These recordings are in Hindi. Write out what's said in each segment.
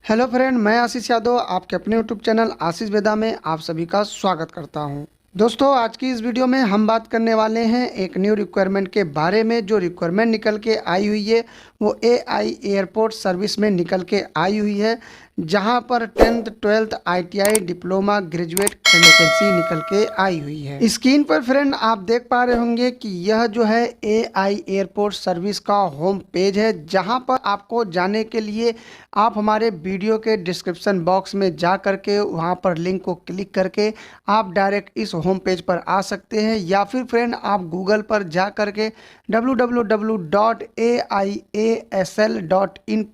हेलो फ्रेंड, मैं आशीष यादव आपके अपने यूट्यूब चैनल आशीष वेदा में आप सभी का स्वागत करता हूं। दोस्तों, आज की इस वीडियो में हम बात करने वाले हैं एक न्यू रिक्वायरमेंट के बारे में। जो रिक्वायरमेंट निकल के आई हुई है वो एआई एयरपोर्ट सर्विस में निकल के आई हुई है, जहां पर 10th 12th ITI diploma graduate vacancy निकल के आई हुई है। स्क्रीन पर फ्रेंड आप देख पा रहे होंगे कि यह जो है एआई एयरपोर्ट सर्विस का होम पेज है, जहां पर आपको जाने के लिए आप हमारे वीडियो के डिस्क्रिप्शन बॉक्स में जा करके वहां पर लिंक को क्लिक करके आप डायरेक्ट इस होम पेज पर आ सकते हैं, या फिर फ्रेंड आप गूगल पर जा करके www.aiasl.in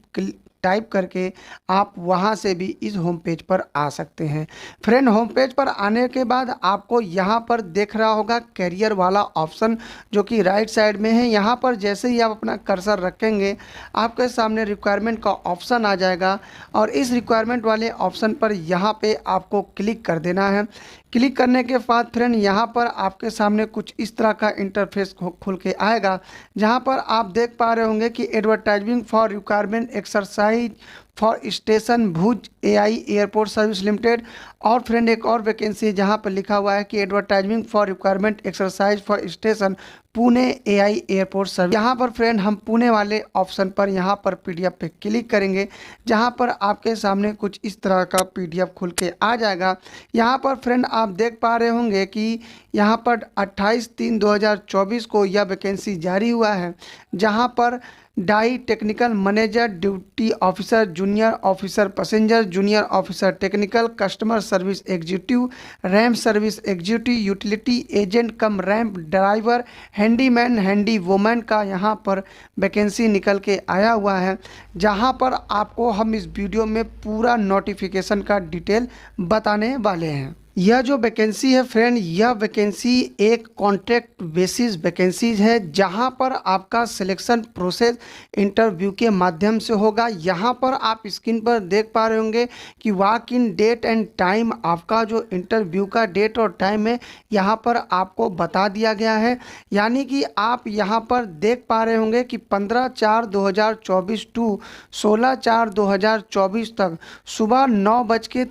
टाइप करके आप वहां से भी इस होम पेज पर आ सकते हैं। फ्रेंड, होम पेज पर आने के बाद आपको यहां पर देख रहा होगा कैरियर वाला ऑप्शन, जो कि राइट साइड में है। यहां पर जैसे ही आप अपना कर्सर रखेंगे आपके सामने रिक्वायरमेंट का ऑप्शन आ जाएगा, और इस रिक्वायरमेंट वाले ऑप्शन पर यहां पे आपको क्लिक कर देना है। क्लिक करने के बाद फ्रेंड यहाँ पर आपके सामने कुछ इस तरह का इंटरफेस खुल के आएगा, जहाँ पर आप देख पा रहे होंगे कि advertising for requirement exercise for station Bhuj AI airport service limited. और फ्रेंड एक और वैकेंसी है जहाँ पर लिखा हुआ है कि advertising for requirement exercise for station Pune AI airport service. यहाँ पर फ्रेंड हम पुणे वाले ऑप्शन पर यहाँ पर पीडीएफ पे क्लिक करेंगे, जहाँ पर आपके सामने कुछ इस तरह का पीडीएफ खुल के आ जाएगा। यहाँ पर फ्रेंड आप देख पा रहे होंगे कि यहाँ पर 28/3/2024 को यह वैकेंसी जारी हुआ है, जहाँ पर डाई technical manager, duty officer, junior officer passenger, junior officer technical, customer service executive, ramp service executive, utility agent cum ramp driver, handyman, handy woman का यहाँ पर वैकेंसी निकल के आया हुआ है, जहाँ पर आपको हम इस वीडियो में पूरा नोटिफिकेशन का डिटेल बताने वाले हैं। यह जो वैकेंसी है फ्रेंड, यह वैकेंसी एक कॉन्ट्रैक्ट बेसिस वैकेंसीज है, जहां पर आपका सिलेक्शन प्रोसेस इंटरव्यू के माध्यम से होगा। यहां पर आप स्क्रीन पर देख पा रहे होंगे कि walk in date and time, आपका जो इंटरव्यू का डेट और टाइम है यहां पर आपको बता दिया गया है। यानी कि आप यहां पर देख पा रहे होंगे कि 15/4/2024 टू 16/4/2024 तक सुबह 9:30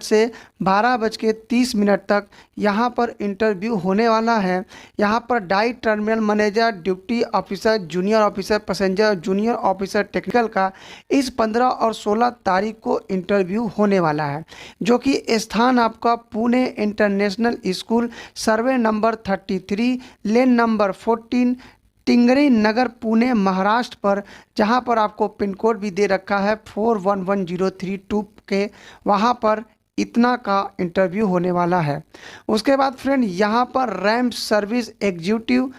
से 12:30 तक यहाँ पर इंटरव्यू होने वाला है। यहाँ पर die terminal manager, duty officer, junior officer passenger, junior officer technical का इस 15 और 16 तारीख को इंटरव्यू होने वाला है, जो कि स्थान आपका Pune international school, survey number 33, lane number 14, Tingri नगर, पुणे, महाराष्ट्र पर, जहां पर आपको पिन कोड भी दे रखा है 411032 के, वहां पर इतना का इंटरव्यू होने वाला है। उसके बाद फ्रेंड यहाँ पर ramp service executive,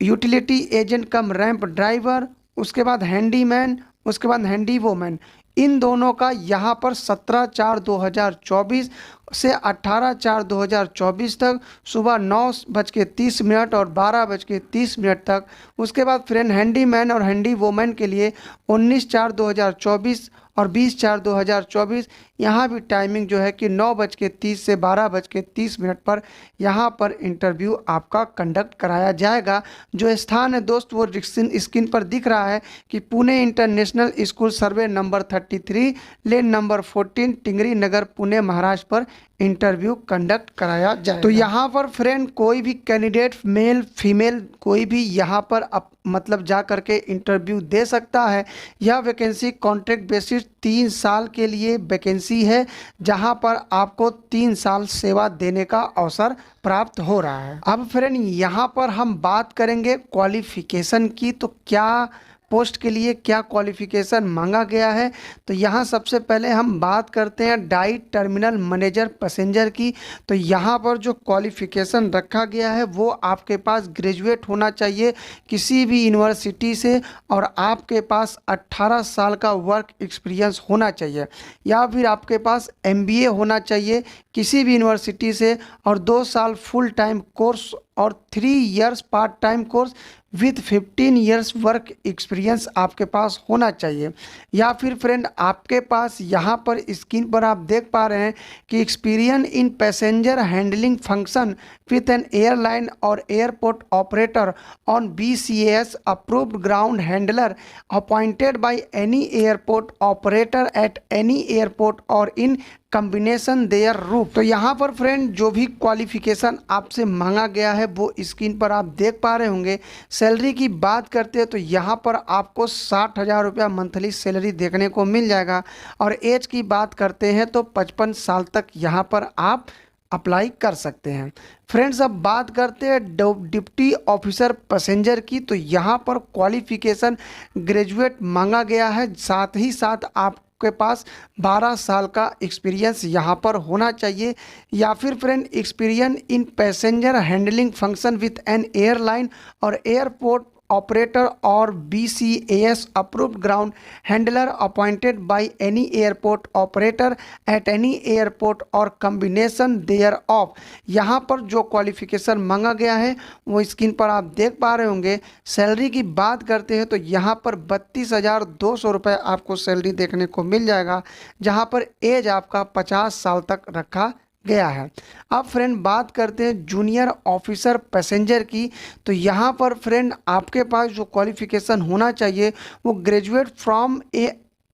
utility agent cum ramp driver, उसके बाद हैंडीमैन, उसके बाद हैंडी वोमैन, इन दोनों का यहाँ पर 17/4/2024 से 18/4/2024 तक सुबह 9:30 और 12:30 तक। उसके बाद फ्रेंड हैंडीमैन और हैंडी वोमैन के लिए 19/4/2024 और 20/4/2024 यहाँ भी टाइमिंग जो है कि 9:30 से 12:30 पर यहाँ पर इंटरव्यू आपका कंडक्ट कराया जाएगा। जो स्थान है दोस्त वो स्क्रीन पर दिख रहा है कि Pune international school, survey number 33, lane number 14, Tingri नगर, पुणे, महाराष्ट्र पर इंटरव्यू कंडक्ट कराया जाएगा। तो यहाँ पर फ्रेंड कोई भी कैंडिडेट मेल फीमेल कोई भी यहाँ पर मतलब जा करके इंटरव्यू दे सकता है। यह वैकेंसी कॉन्ट्रैक्ट बेसिस 3 साल के लिए वैकेंसी है, जहाँ पर आपको 3 साल सेवा देने का अवसर प्राप्त हो रहा है। अब फ्रेंड यहाँ पर हम बात करेंगे क्वालिफिकेशन की, तो क्या पोस्ट के लिए क्या क्वालिफिकेशन मांगा गया है। तो यहाँ सबसे पहले हम बात करते हैं डाई टर्मिनल मैनेजर पैसेंजर की। तो यहाँ पर जो क्वालिफिकेशन रखा गया है वो आपके पास ग्रेजुएट होना चाहिए किसी भी यूनिवर्सिटी से, और आपके पास 18 साल का वर्क एक्सपीरियंस होना चाहिए, या फिर आपके पास MBA होना चाहिए किसी भी यूनिवर्सिटी से, और 2 साल फुल टाइम कोर्स और 3 years part time course with 15 years work experience आपके पास होना चाहिए। या फिर फ्रेंड आपके पास यहाँ पर स्क्रीन पर आप देख पा रहे हैं कि experience in passenger handling function with an airline और airport operator on BCAS approved ground handler appointed by any airport operator at any airport और इन कम्बिनेशन देयर रूट। तो यहाँ पर फ्रेंड जो भी क्वालिफिकेशन आपसे मांगा गया है वो स्क्रीन पर आप देख पा रहे होंगे। सैलरी की बात करते हैं तो यहाँ पर आपको 60,000 रुपया मंथली सैलरी देखने को मिल जाएगा। और एज की बात करते हैं तो 55 साल तक यहाँ पर आप अप्लाई कर सकते हैं। फ्रेंड्स अब बात करते हैं डिप्टी ऑफिसर पैसेंजर की। तो यहाँ पर क्वालिफिकेशन ग्रेजुएट मांगा गया है, साथ ही साथ आपके पास 12 साल का एक्सपीरियंस यहाँ पर होना चाहिए। या फिर friend experience in passenger handling function with an airline और एयरपोर्ट ऑपरेटर और BCAS approved ground handler appointed by any airport operator at any airport और कम्बिनेशन देयर ऑफ। यहाँ पर जो क्वालिफिकेशन मांगा गया है वो स्क्रीन पर आप देख पा रहे होंगे। सैलरी की बात करते हैं तो यहाँ पर 32,200 रुपये आपको सैलरी देखने को मिल जाएगा, जहाँ पर एज आपका 50 साल तक रखा गया है। अब फ्रेंड बात करते हैं जूनियर ऑफिसर पैसेंजर की। तो यहाँ पर फ्रेंड आपके पास जो क्वालिफिकेशन होना चाहिए वो graduate from a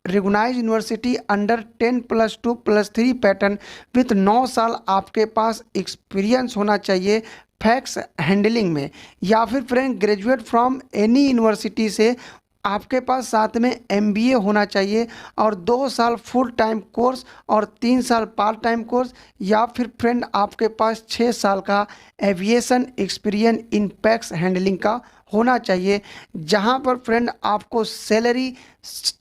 recognised university under 10+2+3 pattern with 9 साल आपके पास एक्सपीरियंस होना चाहिए फैक्स हैंडलिंग में। या फिर friend graduate from any university से आपके पास साथ में MBA होना चाहिए और 2 साल फुल टाइम कोर्स और 3 साल पार्ट टाइम कोर्स। या फिर फ्रेंड आपके पास 6 साल का aviation experience in PACS handling का होना चाहिए, जहां पर फ्रेंड आपको सैलरी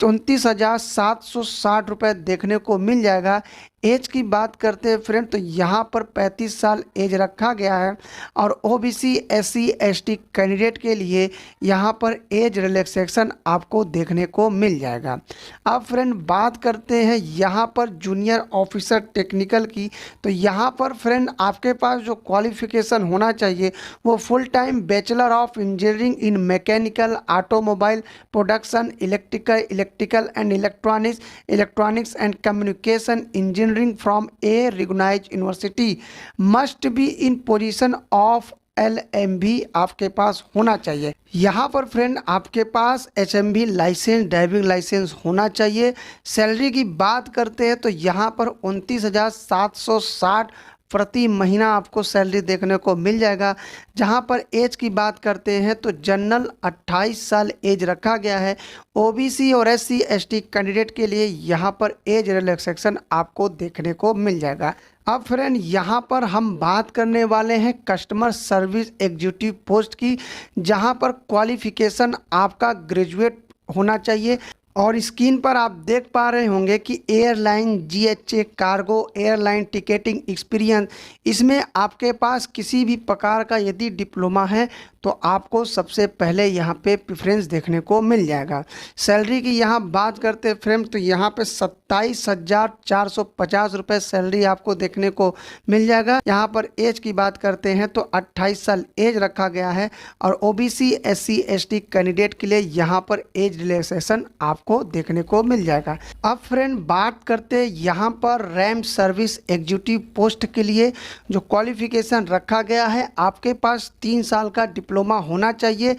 29,760 रुपये देखने को मिल जाएगा। एज की बात करते हैं फ्रेंड तो यहाँ पर 35 साल एज रखा गया है। और OBC SC ST कैंडिडेट के लिए यहाँ पर एज रिलैक्सेशन आपको देखने को मिल जाएगा। अब फ्रेंड बात करते हैं यहाँ पर जूनियर ऑफिसर टेक्निकल की। तो यहाँ पर फ्रेंड आपके पास जो क्वालिफिकेशन होना चाहिए वो full time bachelor of engineering in mechanical automobile production electrical and electronics and communication engineering from a recognised university must be in position of LMB आपके पास होना चाहिए। यहाँ पर फ्रेंड आपके पास HMB लाइसेंस ड्राइविंग लाइसेंस होना चाहिए। सैलरी की बात करते हैं तो यहाँ पर 29,760 प्रति महीना आपको सैलरी देखने को मिल जाएगा। जहां पर एज की बात करते हैं तो जनरल 28 साल एज रखा गया है। OBC और SC ST कैंडिडेट के लिए यहां पर एज रिलैक्सेशन आपको देखने को मिल जाएगा। अब फ्रेंड यहाँ पर हम बात करने वाले हैं कस्टमर सर्विस एग्जीक्यूटिव पोस्ट की, जहां पर क्वालिफिकेशन आपका ग्रेजुएट होना चाहिए। और स्क्रीन पर आप देख पा रहे होंगे कि airline GHA cargo airline ticketing experience, इसमें आपके पास किसी भी प्रकार का यदि डिप्लोमा है तो आपको सबसे पहले यहाँ पे प्रेफरेंस देखने को मिल जाएगा। सैलरी की यहाँ बात करते हैं फ्रेंड तो यहाँ पे 27,450 रुपये सैलरी आपको देखने को मिल जाएगा। यहाँ पर एज की बात करते हैं तो 28 साल एज रखा गया है। और OBC SC ST कैंडिडेट के लिए यहाँ पर एज रिलैक्सेशन आपको देखने को मिल जाएगा। अब फ्रेंड बात करते हैं यहाँ पर रैम सर्विस एग्जीक्यूटिव पोस्ट के लिए जो क्वालिफिकेशन रखा गया है, आपके पास 3 साल का डिप्लोमा होना चाहिए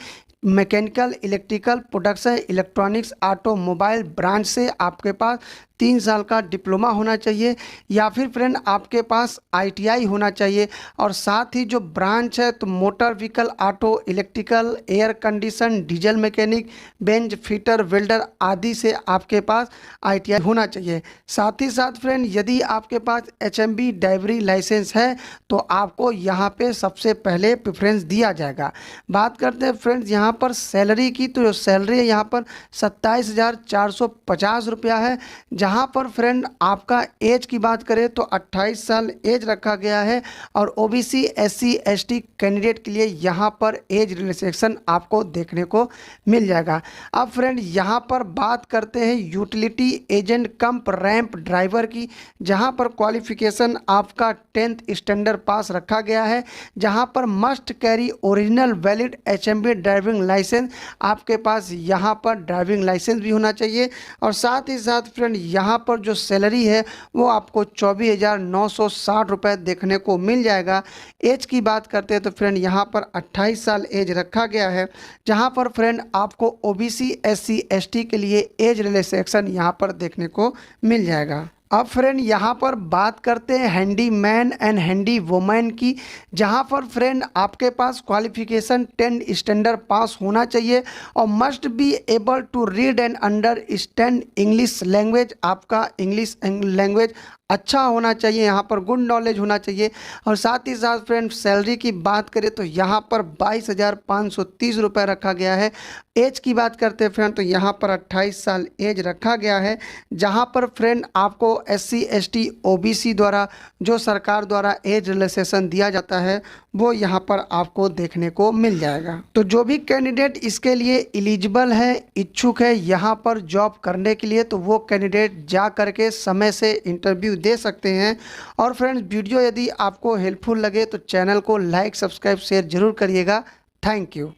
mechanical electrical production electronics automobile branch से आपके पास 3 साल का डिप्लोमा होना चाहिए। या फिर फ्रेंड आपके पास ITI होना चाहिए। और साथ ही जो ब्रांच है तो motor vehicle auto electrical air condition diesel mechanic bench fitter welder आदि से आपके पास ITI होना चाहिए। साथ ही साथ फ्रेंड यदि आपके पास HMB ड्राइवरी लाइसेंस है तो आपको यहाँ पे सबसे पहले प्रेफरेंस दिया जाएगा। बात करते हैं फ्रेंड्स यहाँ यहाँ पर सैलरी की, तो जो सैलरी है यहाँ पर 27,450 रुपया है। जहाँ पर फ्रेंड आपका एज की बात करें तो 28 साल एज रखा गया है और ओबीसी SC ST कैंडिडेट के लिए यहाँ पर एज रिलैक्सेशन आपको देखने को मिल जाएगा। अब फ्रेंड यहाँ पर बात करते हैं यूटिलिटी एजेंट कम रैंप ड्राइवर की, जहाँ पर क्वालिफिकेशन आपका 10th स्टैंडर्ड पास रखा गया है। जहाँ पर must carry original valid HMB driving licence, आपके पास यहाँ पर ड्राइविंग लाइसेंस भी होना चाहिए। और साथ ही साथ फ्रेंड यहाँ पर जो सैलरी है वो आपको 24,960 रुपये देखने को मिल जाएगा। एज की बात करते हैं तो फ्रेंड यहाँ पर 28 साल एज रखा गया है। जहाँ पर फ्रेंड आपको OBC SC ST के लिए एज रिलैक्सेशन यहाँ पर देखने को मिल जाएगा। अब फ्रेंड यहाँ पर बात करते हैं handy man and handy women की, जहाँ पर फ्रेंड आपके पास क्वालिफिकेशन 10 स्टैंडर्ड पास होना चाहिए और must be able to read and understand English language. आपका इंग्लिश लैंग्वेज अच्छा होना चाहिए, यहाँ पर गुड नॉलेज होना चाहिए। और साथ ही साथ फ्रेंड सैलरी की बात करें तो यहाँ पर 22,530 रुपये रखा गया है। एज की बात करते हैं फ्रेंड तो यहाँ पर 28 साल एज रखा गया है। जहाँ पर फ्रेंड आपको SC ST OBC द्वारा जो सरकार द्वारा एज रिलैक्सेशन दिया जाता है वो यहाँ पर आपको देखने को मिल जाएगा। तो जो भी कैंडिडेट इसके लिए एलिजिबल है, इच्छुक है यहाँ पर जॉब करने के लिए, तो वो कैंडिडेट जा करके समय से इंटरव्यू दे सकते हैं। और फ्रेंड्स वीडियो यदि आपको हेल्पफुल लगे तो चैनल को लाइक सब्सक्राइब शेयर जरूर करिएगा। Thank you.